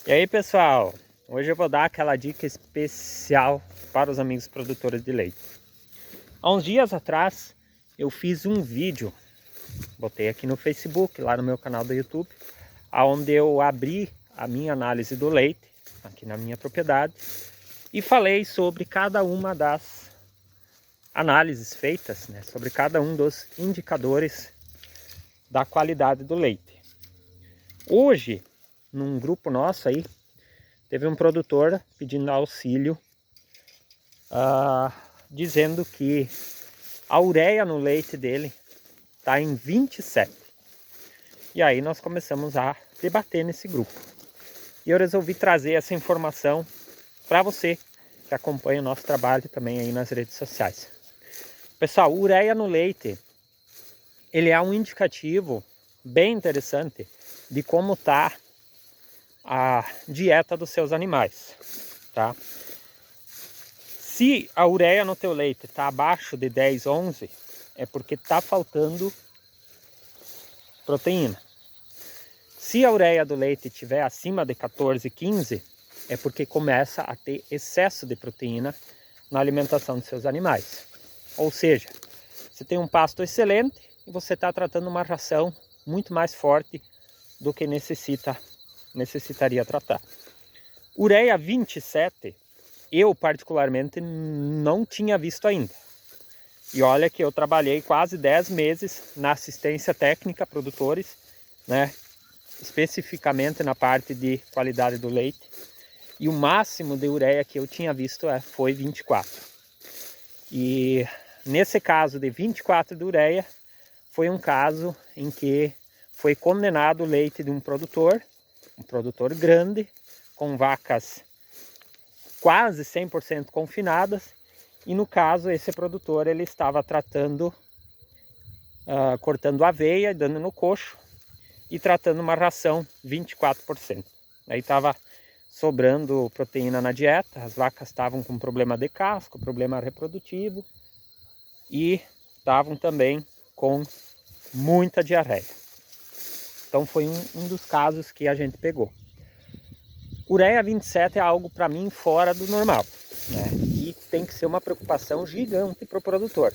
E aí, pessoal, hoje eu vou dar aquela dica especial para os amigos produtores de leite. Há uns dias atrás eu fiz um vídeo, botei aqui no Facebook, lá no meu canal do YouTube, onde eu abri a minha análise do leite, aqui na minha propriedade, e falei sobre cada uma das análises feitas, né, sobre cada um dos indicadores da qualidade do leite. Hoje, num grupo nosso aí, teve um produtor pedindo auxílio, dizendo que a ureia no leite dele está em 27. E aí nós começamos a debater nesse grupo. E eu resolvi trazer essa informação para você que acompanha o nosso trabalho também aí nas redes sociais. Pessoal, ureia no leite, ele é um indicativo bem interessante de como está a dieta dos seus animais, tá? Se a ureia no teu leite está abaixo de 10, 11, é porque está faltando proteína. Se a ureia do leite estiver acima de 14, 15, é porque começa a ter excesso de proteína na alimentação dos seus animais. Ou seja, você tem um pasto excelente e você está tratando uma ração muito mais forte do que necessitaria tratar. Ureia 27, eu particularmente não tinha visto ainda. E olha que eu trabalhei quase 10 meses na assistência técnica a produtores, né? Especificamente na parte de qualidade do leite. E o máximo de ureia que eu tinha visto foi 24. E nesse caso de 24 de ureia, foi um caso em que foi condenado o leite de um produtor grande, com vacas quase 100% confinadas, e no caso esse produtor ele estava tratando, cortando aveia, dando no coxo e tratando uma ração 24%. Aí estava sobrando proteína na dieta, as vacas estavam com problema de casco, problema reprodutivo e estavam também com muita diarreia. Então foi um dos casos que a gente pegou. Ureia 27 é algo para mim fora do normal, né? E tem que ser uma preocupação gigante para o produtor.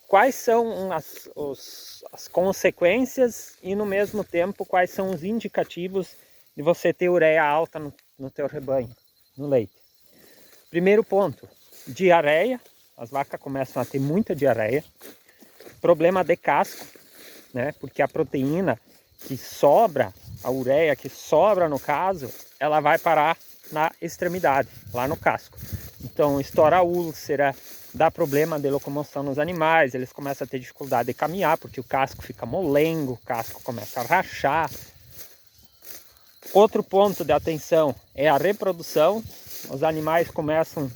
Quais são as consequências e no mesmo tempo quais são os indicativos de você ter ureia alta no teu rebanho, no leite? Primeiro ponto, diarreia. As vacas começam a ter muita diarreia. Problema de casco, né? Porque a proteína que sobra, a ureia que sobra no caso, ela vai parar na extremidade, lá no casco. Então estoura a úlcera, dá problema de locomoção nos animais, eles começam a ter dificuldade de caminhar, porque o casco fica molengo, o casco começa a rachar. Outro ponto de atenção é a reprodução. Os animais começam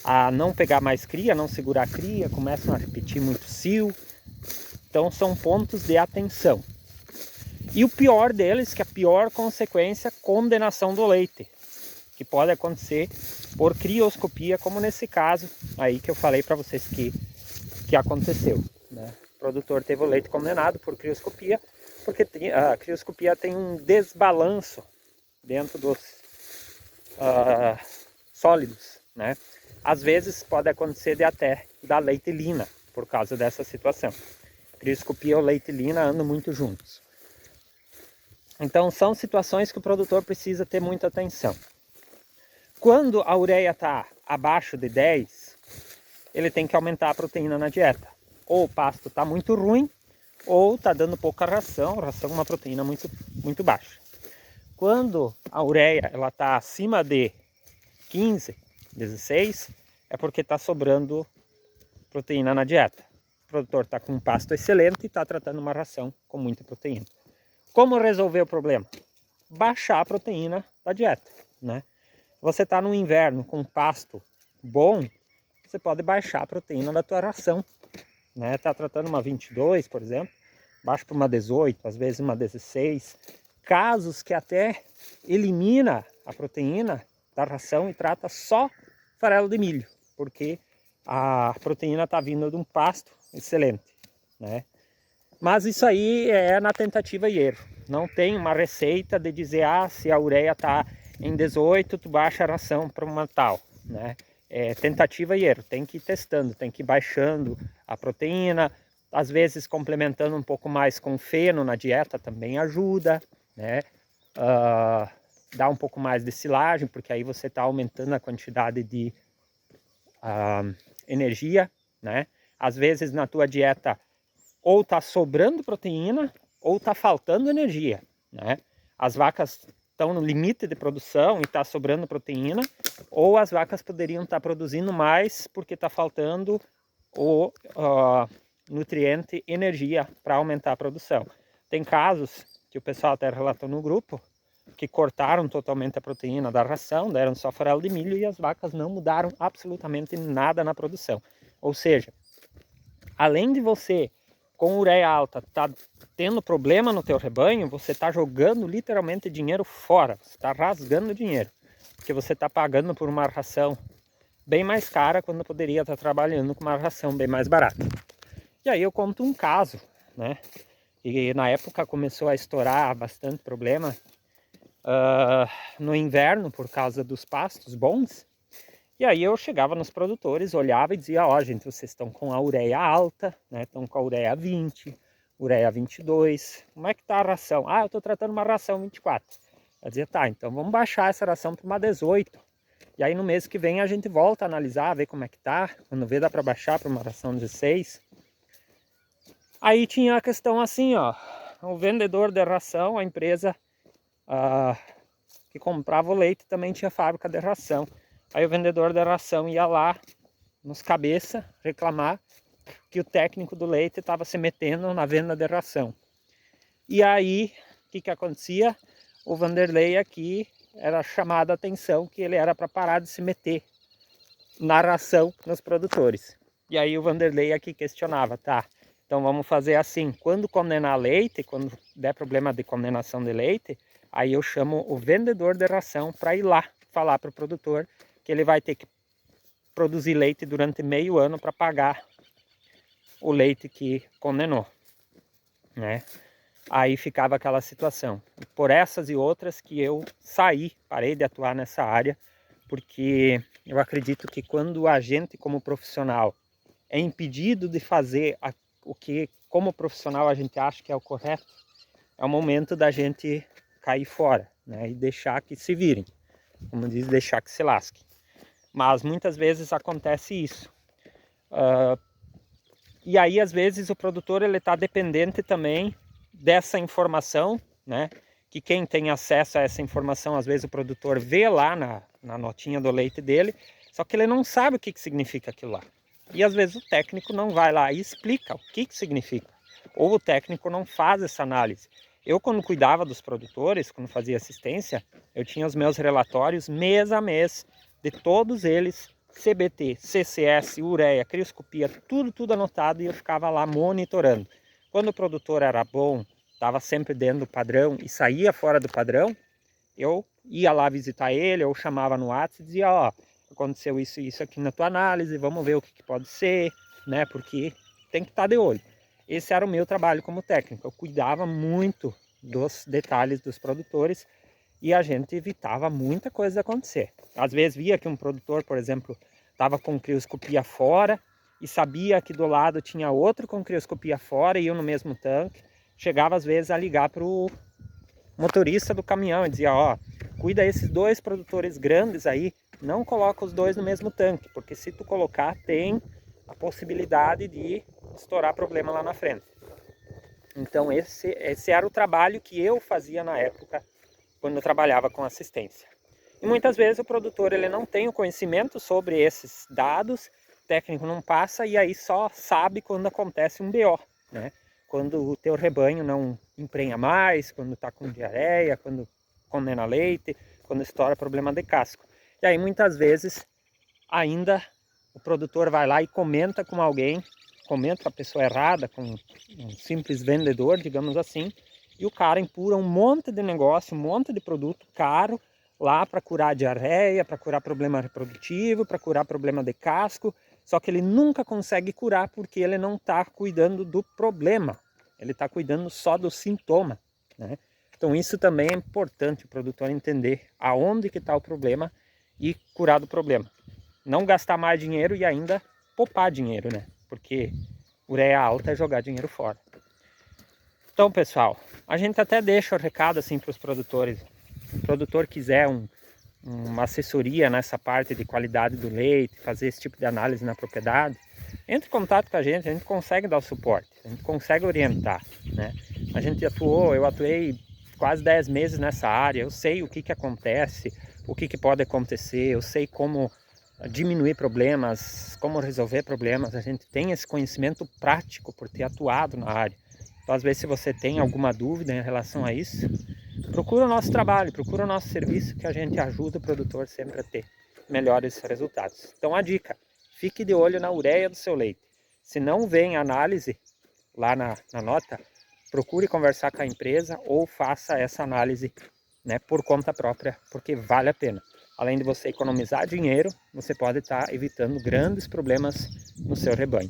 a não pegar mais cria, não segurar a cria, começam a repetir muito cio. Então são pontos de atenção. E o pior deles, que a pior consequência, condenação do leite, que pode acontecer por crioscopia, como nesse caso aí que eu falei para vocês que aconteceu, né? O produtor teve o leite condenado por crioscopia, porque a crioscopia tem um desbalanço dentro dos sólidos, né? Às vezes pode acontecer de até da leitilina, por causa dessa situação. Crioscopia e o leitilina andam muito juntos. Então são situações que o produtor precisa ter muita atenção. Quando a ureia está abaixo de 10, ele tem que aumentar a proteína na dieta. Ou o pasto está muito ruim, ou está dando pouca ração uma proteína muito baixa. Quando a ureia está acima de 15, 16, é porque está sobrando proteína na dieta. O produtor está com um pasto excelente e está tratando uma ração com muita proteína. Como resolver o problema? Baixar a proteína da dieta, né? Você está no inverno com pasto bom, você pode baixar a proteína da tua ração, né? Tá tratando uma 22, por exemplo, baixa para uma 18, às vezes uma 16. Casos que até elimina a proteína da ração e trata só farelo de milho, porque a proteína está vindo de um pasto excelente, né? Mas isso aí é na tentativa e erro. Não tem uma receita de dizer, se a ureia está em 18, tu baixa a ração para uma tal, né? É tentativa e erro, tem que ir testando, tem que ir baixando a proteína, às vezes complementando um pouco mais com feno na dieta também ajuda, né? Dá um pouco mais de silagem, porque aí você está aumentando a quantidade de energia, né? Às vezes na tua dieta ou está sobrando proteína ou está faltando energia, né? As vacas estão no limite de produção e está sobrando proteína, ou as vacas poderiam estar produzindo mais porque está faltando o nutriente energia para aumentar a produção. Tem casos que o pessoal até relatou no grupo que cortaram totalmente a proteína da ração, deram só farelo de milho e as vacas não mudaram absolutamente nada na produção. Ou seja, além de você com ureia alta tá tendo problema no teu rebanho, você está jogando literalmente dinheiro fora, você está rasgando dinheiro, porque você está pagando por uma ração bem mais cara quando poderia estar trabalhando com uma ração bem mais barata. E aí eu conto um caso, né? E na época começou a estourar bastante problema no inverno por causa dos pastos bons. E aí eu chegava nos produtores, olhava e dizia, gente, vocês estão com a ureia alta, né? Estão com a ureia 20, ureia 22, como é que tá a ração? Eu estou tratando uma ração 24. Eu dizia, tá, então vamos baixar essa ração para uma 18. E aí no mês que vem a gente volta a analisar, ver como é que tá, quando vê dá para baixar para uma ração 16. Aí tinha a questão assim, o vendedor de ração, a empresa que comprava o leite também tinha fábrica de ração. Aí o vendedor da ração ia lá nos cabeça reclamar que o técnico do leite estava se metendo na venda de ração. E aí, o que acontecia? O Vanderlei aqui era chamado a atenção que ele era para parar de se meter na ração nos produtores. E aí o Vanderlei aqui questionava, tá, então vamos fazer assim, quando condenar leite, quando der problema de condenação de leite, aí eu chamo o vendedor de ração para ir lá falar para o produtor que ele vai ter que produzir leite durante meio ano para pagar o leite que condenou, né? Aí ficava aquela situação. Por essas e outras que eu saí, parei de atuar nessa área, porque eu acredito que quando a gente como profissional é impedido de fazer o que como profissional a gente acha que é o correto, é o momento da gente cair fora, né? E deixar que se virem, como diz, deixar que se lasque. Mas muitas vezes acontece isso. E aí às vezes o produtor ele está dependente também dessa informação, né? Que quem tem acesso a essa informação, às vezes o produtor vê lá na notinha do leite dele, só que ele não sabe o que significa aquilo lá. E às vezes o técnico não vai lá e explica o que significa. Ou o técnico não faz essa análise. Eu, quando cuidava dos produtores, quando fazia assistência, eu tinha os meus relatórios mês a mês de todos eles, CBT, CCS, ureia, crioscopia, tudo anotado, e eu ficava lá monitorando. Quando o produtor era bom, estava sempre dentro do padrão e saía fora do padrão, eu ia lá visitar ele, eu chamava no WhatsApp e dizia, aconteceu isso e isso aqui na tua análise, vamos ver o que pode ser, né? Porque tem que estar de olho. Esse era o meu trabalho como técnico, eu cuidava muito dos detalhes dos produtores e a gente evitava muita coisa acontecer. Às vezes via que um produtor, por exemplo, estava com crioscopia fora e sabia que do lado tinha outro com crioscopia fora e eu no mesmo tanque, chegava às vezes a ligar para o motorista do caminhão e dizia, cuida esses dois produtores grandes aí, não coloca os dois no mesmo tanque, porque se tu colocar tem a possibilidade de estourar problema lá na frente. Então esse era o trabalho que eu fazia na época, quando eu trabalhava com assistência. E muitas vezes o produtor ele não tem o conhecimento sobre esses dados, o técnico não passa e aí só sabe quando acontece um BO, né? Quando o teu rebanho não emprenha mais, quando está com diarreia, quando condena leite, quando estoura problema de casco. E aí muitas vezes ainda o produtor vai lá e comenta com alguém, comenta com a pessoa errada, com um simples vendedor, digamos assim, e o cara empurra um monte de negócio, um monte de produto caro lá para curar diarreia, para curar problema reprodutivo, para curar problema de casco, só que ele nunca consegue curar porque ele não está cuidando do problema, ele está cuidando só do sintoma, né? Então isso também é importante o produtor entender aonde que está o problema e curar do problema. Não gastar mais dinheiro e ainda poupar dinheiro, né? Porque ureia alta é jogar dinheiro fora. Então, pessoal, a gente até deixa o recado assim para os produtores. Se o produtor quiser uma assessoria nessa parte de qualidade do leite, fazer esse tipo de análise na propriedade, entre em contato com a gente consegue dar o suporte, a gente consegue orientar, né? A gente eu atuei quase 10 meses nessa área, eu sei o que acontece, o que pode acontecer, eu sei como diminuir problemas, como resolver problemas, a gente tem esse conhecimento prático por ter atuado na área. Então, às vezes, se você tem alguma dúvida em relação a isso, procura o nosso trabalho, procura o nosso serviço, que a gente ajuda o produtor sempre a ter melhores resultados. Então, a dica, fique de olho na ureia do seu leite. Se não vem análise lá na nota, procure conversar com a empresa ou faça essa análise, né, por conta própria, porque vale a pena. Além de você economizar dinheiro, você pode estar evitando grandes problemas no seu rebanho.